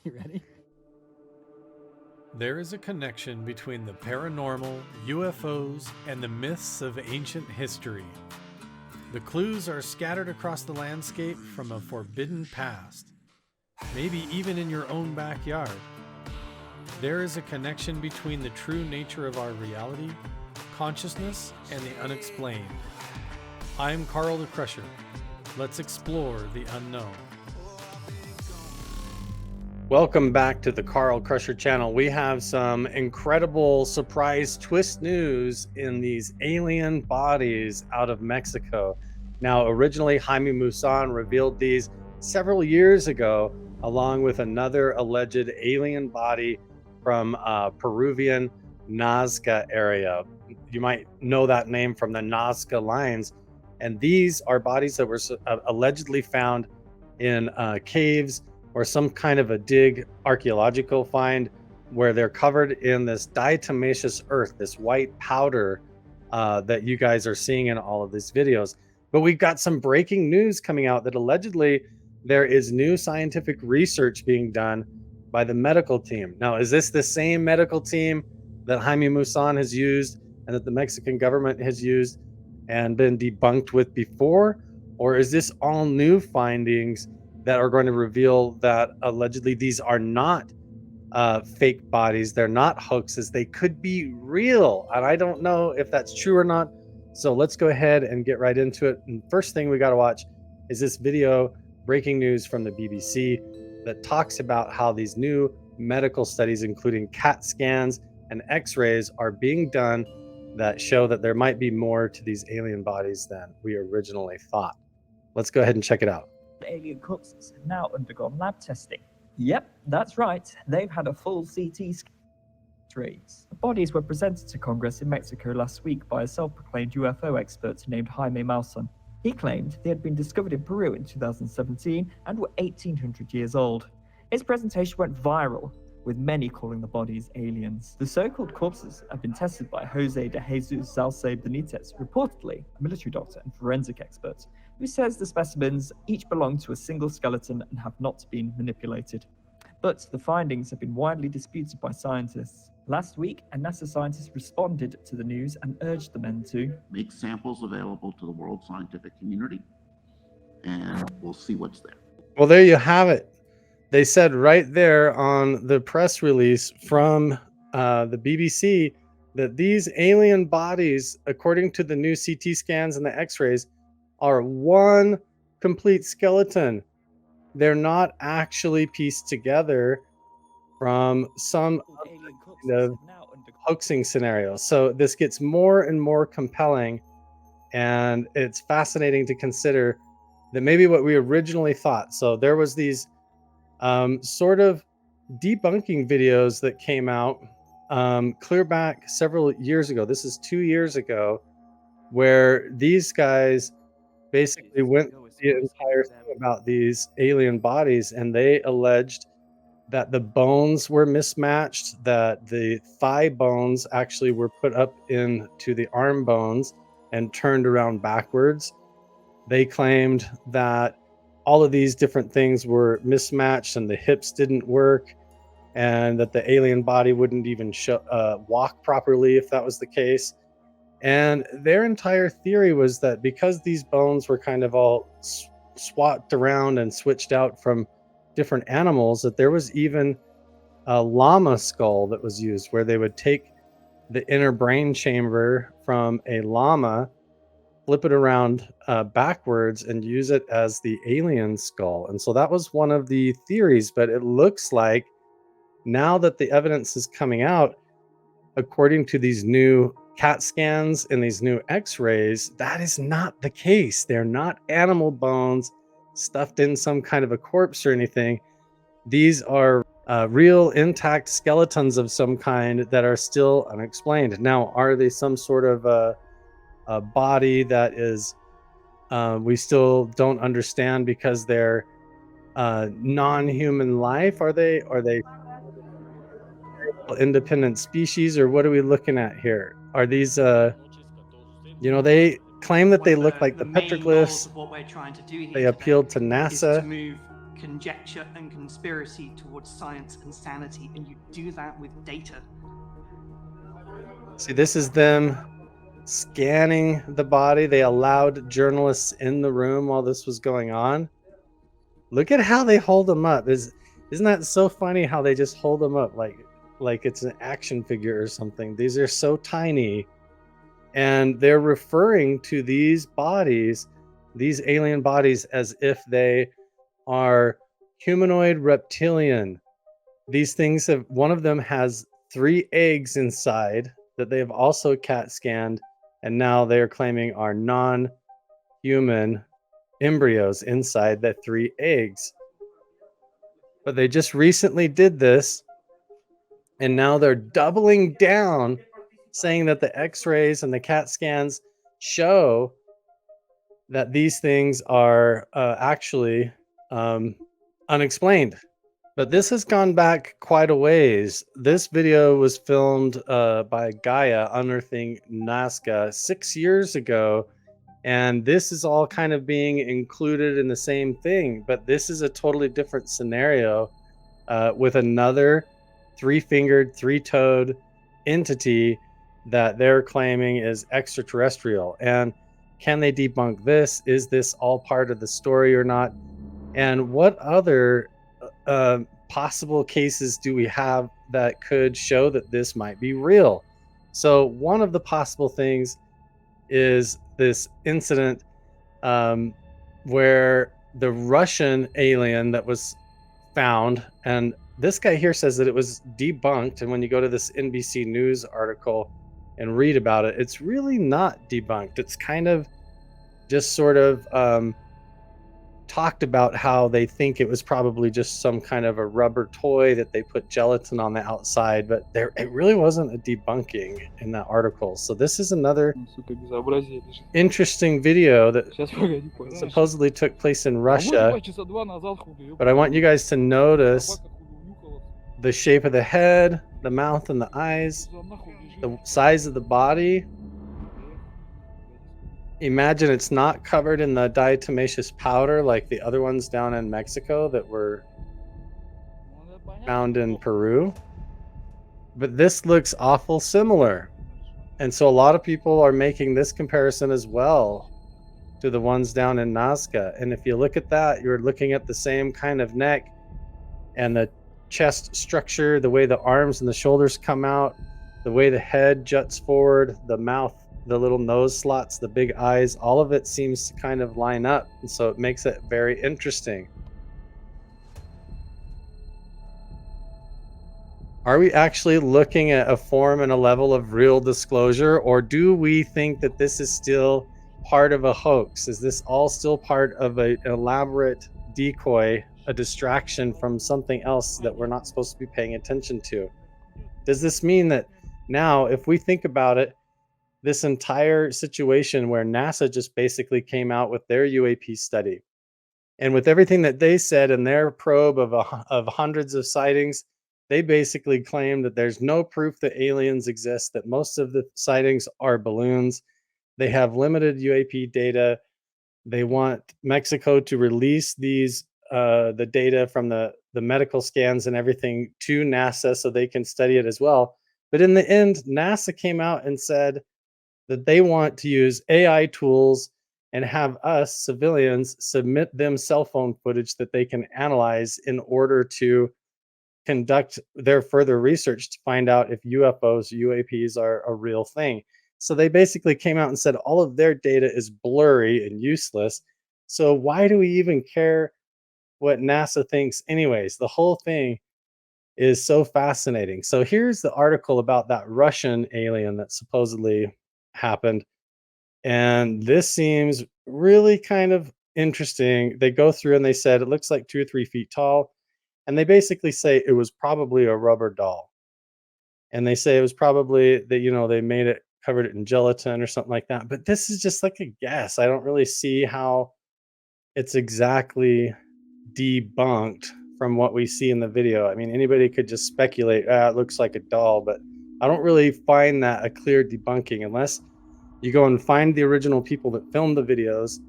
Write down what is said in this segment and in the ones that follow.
You ready? There is a connection between the paranormal, UFOs, and the myths of ancient history. The clues are scattered across the landscape from a forbidden past, maybe even in your own backyard. There is a connection between the true nature of our reality, consciousness, and the unexplained. I'm Carl the Crusher. Let's explore the unknown. Welcome back to the Carl Crusher channel. We have some incredible surprise twist news in these alien bodies out of Mexico. Now, originally, Jaime Maussan revealed these several years ago, along with another alleged alien body from Peruvian Nazca area. You might know that name from the Nazca lines. And these are bodies that were allegedly found in caves or some kind of a dig archaeological find where they're covered in this diatomaceous earth, this white powder that you guys are seeing in all of these videos. But we've got some breaking news coming out that allegedly there is new scientific research being done by the medical team. Now, is this the same medical team that Jaime Maussan has used and that the Mexican government has used and been debunked with before? Or is this all new findings that are going to reveal that allegedly these are not fake bodies, they're not hoaxes, they could be real? And I don't know if that's true or not. So let's go ahead and get right into it. And first thing we got to watch is this video, breaking news from the BBC, that talks about how these new medical studies, including CAT scans and x-rays, are being done that show that there might be more to these alien bodies than we originally thought. Let's go ahead and check it out. Alien corpses have now undergone lab testing. Yep, that's right. They've had a full CT scan. The bodies were presented to Congress in Mexico last week by a self-proclaimed UFO expert named Jaime Maussan. He claimed they had been discovered in Peru in 2017 and were 1,800 years old. His presentation went viral, with many calling the bodies aliens. The so-called corpses have been tested by Jose de Jesus Salce Benitez, reportedly a military doctor and forensic expert, who says the specimens each belong to a single skeleton and have not been manipulated. But the findings have been widely disputed by scientists. Last week, a NASA scientist responded to the news and urged the men to make samples available to the world scientific community, and we'll see what's there. Well, there you have it. They said right there on the press release from the BBC that these alien bodies, according to the new CT scans and the x-rays, are one complete skeleton. They're not actually pieced together from some kind of hoaxing scenario. So this gets more and more compelling, and it's fascinating to consider that maybe what we originally thought. So there was these sort of debunking videos that came out clear back several years ago. This is 2 years ago, where these guys basically went the entire thing about these alien bodies, and they alleged that the bones were mismatched, that the thigh bones actually were put up into the arm bones and turned around backwards. They claimed that all of these different things were mismatched and the hips didn't work, and that the alien body wouldn't even walk properly if that was the case. And their entire theory was that because these bones were kind of all swapped around and switched out from different animals, that there was even a llama skull that was used, where they would take the inner brain chamber from a llama, flip it around backwards, and use it as the alien skull. And so that was one of the theories, but it looks like now that the evidence is coming out, according to these new CAT scans and these new x-rays, that is not the case. They're not animal bones stuffed in some kind of a corpse or anything. These are real intact skeletons of some kind that are still unexplained. Now, are they some sort of a body that is we still don't understand because they're non-human life? Are they independent species, or what are we looking at here? Are these they claim that they look like the petroglyphs. What we're trying to do here they appealed to is NASA to move conjecture and conspiracy towards science and sanity, and you do that with data. See, this is them scanning the body. They allowed journalists in the room while this was going on. Look at how they hold them up. Isn't that so funny how they just hold them up like it's an action figure or something? These are so tiny, and they're referring to these bodies, these alien bodies, as if they are humanoid reptilian. These things have, one of them has 3 eggs inside that they have also CAT scanned, and now they are claiming are non-human embryos inside the 3 eggs. But they just recently did this, and now they're doubling down, saying that the x-rays and the CAT scans show that these things are actually unexplained. But this has gone back quite a ways. This video was filmed by Gaia Unearthing Nazca 6 years ago, and this is all kind of being included in the same thing, but this is a totally different scenario with another 3-fingered, 3-toed entity that they're claiming is extraterrestrial. And can they debunk this? Is this all part of the story or not? And what other possible cases do we have that could show that this might be real? So one of the possible things is this incident where the Russian alien that was found, and this guy here says that it was debunked, and when you go to this NBC News article and read about it, it's really not debunked. It's kind of just sort of talked about how they think it was probably just some kind of a rubber toy that they put gelatin on the outside, but it really wasn't a debunking in that article. So this is another interesting video that supposedly took place in Russia. But I want you guys to notice the shape of the head, the mouth and the eyes, the size of the body. Imagine it's not covered in the diatomaceous powder like the other ones down in Mexico that were found in Peru. But this looks awful similar. And so a lot of people are making this comparison as well to the ones down in Nazca. And if you look at that, you're looking at the same kind of neck and the chest structure, the way the arms and the shoulders come out, the way the head juts forward, the mouth, the little nose slots, the big eyes, all of it seems to kind of line up. And so it makes it very interesting. Are we actually looking at a form and a level of real disclosure, or do we think that this is still part of a hoax? Is this all still part of an elaborate decoy, a distraction from something else that we're not supposed to be paying attention to? Does this mean that now, if we think about it, this entire situation where NASA just basically came out with their UAP study, and with everything that they said in their probe of hundreds of sightings, they basically claim that there's no proof that aliens exist, that most of the sightings are balloons. They have limited UAP data. They want Mexico to release these the data from the medical scans and everything to NASA so they can study it as well. But in the end, NASA came out and said that they want to use AI tools and have us civilians submit them cell phone footage that they can analyze in order to conduct their further research to find out if UFOs, UAPs are a real thing. So they basically came out and said all of their data is blurry and useless. So why do we even care what NASA thinks anyways? The whole thing is so fascinating. So here's the article about that Russian alien that supposedly happened. And this seems really kind of interesting. They go through and they said it looks like 2 or 3 feet tall. And they basically say it was probably a rubber doll. And they say it was probably that, you know, they made it, covered it in gelatin or something like that. But this is just like a guess. I don't really see how it's exactly debunked from what we see in the video. I mean, anybody could just speculate, it looks like a doll, but I don't really find that a clear debunking unless you go and find the original people that filmed the videos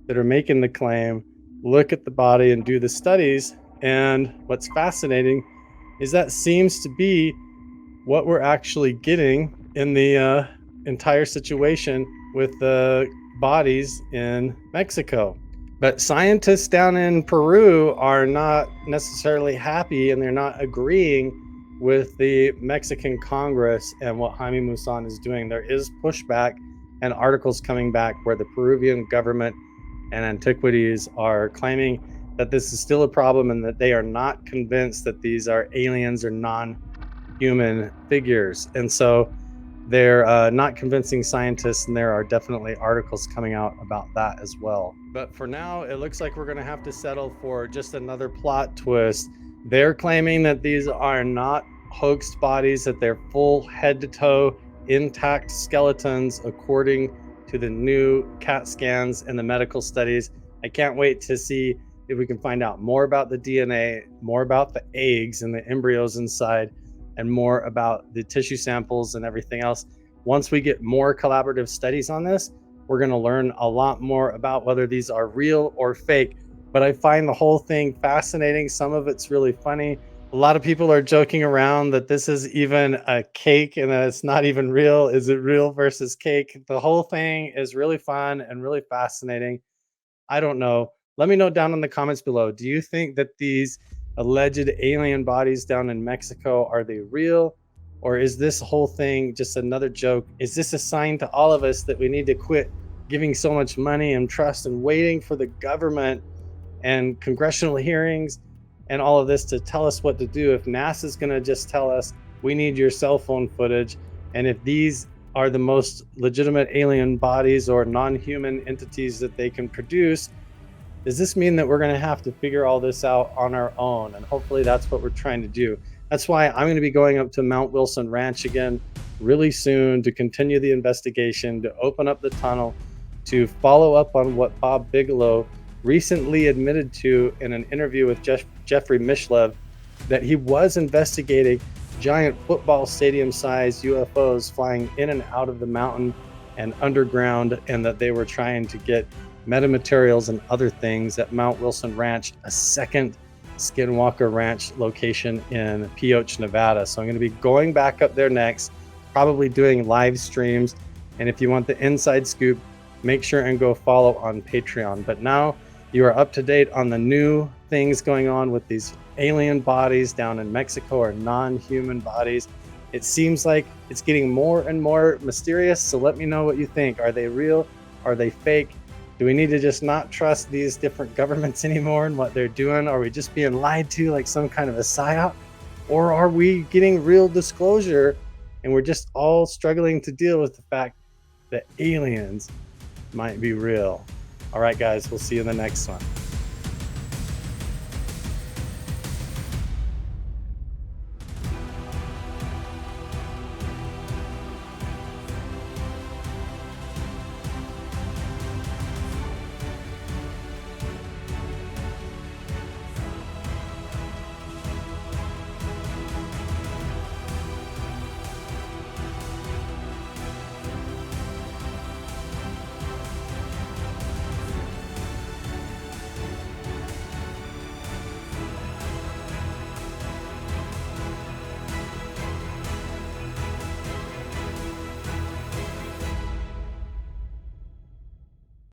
that are making the claim, look at the body and do the studies. And what's fascinating is that seems to be what we're actually getting in the entire situation with the bodies in Mexico. But scientists down in Peru are not necessarily happy, and they're not agreeing with the Mexican Congress and what Jaime Maussan is doing. There is pushback and articles coming back where the Peruvian government and Antiquities are claiming that this is still a problem and that they are not convinced that these are aliens or non-human figures. And so they're not convincing scientists, and there are definitely articles coming out about that as well. But for now, it looks like we're going to have to settle for just another plot twist. They're claiming that these are not hoaxed bodies, that they're full head to toe intact skeletons according to the new CAT scans and the medical studies. I can't wait to see if we can find out more about the DNA, more about the eggs and the embryos inside, and more about the tissue samples and everything else. Once we get more collaborative studies on this, we're going to learn a lot more about whether these are real or fake. But I find the whole thing fascinating. Some of it's really funny. A lot of people are joking around that this is even a cake and that it's not even real. Is it real versus cake? The whole thing is really fun and really fascinating. I don't know. Let me know down in the comments below. Do you think that these alleged alien bodies down in Mexico, are they real? Or is this whole thing just another joke? Is this a sign to all of us that we need to quit giving so much money and trust and waiting for the government and congressional hearings and all of this to tell us what to do? If NASA's going to just tell us, we need your cell phone footage, and if these are the most legitimate alien bodies or non-human entities that they can produce, does this mean that we're going to have to figure all this out on our own? And hopefully that's what we're trying to do. That's why I'm going to be going up to Mount Wilson Ranch again really soon to continue the investigation, to open up the tunnel, to follow up on what Bob Bigelow recently admitted to in an interview with Jeffrey Mishlev, that he was investigating giant football stadium-sized UFOs flying in and out of the mountain and underground, and that they were trying to get metamaterials and other things at Mount Wilson Ranch, a second Skinwalker Ranch location in Pioche, Nevada. So I'm going to be going back up there next, probably doing live streams. And if you want the inside scoop, make sure and go follow on Patreon. But now you are up to date on the new things going on with these alien bodies down in Mexico, or non-human bodies. It seems like it's getting more and more mysterious. So let me know what you think. Are they real? Are they fake? Do we need to just not trust these different governments anymore and what they're doing? Are we just being lied to like some kind of a psyop? Or are we getting real disclosure and we're just all struggling to deal with the fact that aliens might be real? All right, guys, we'll see you in the next one.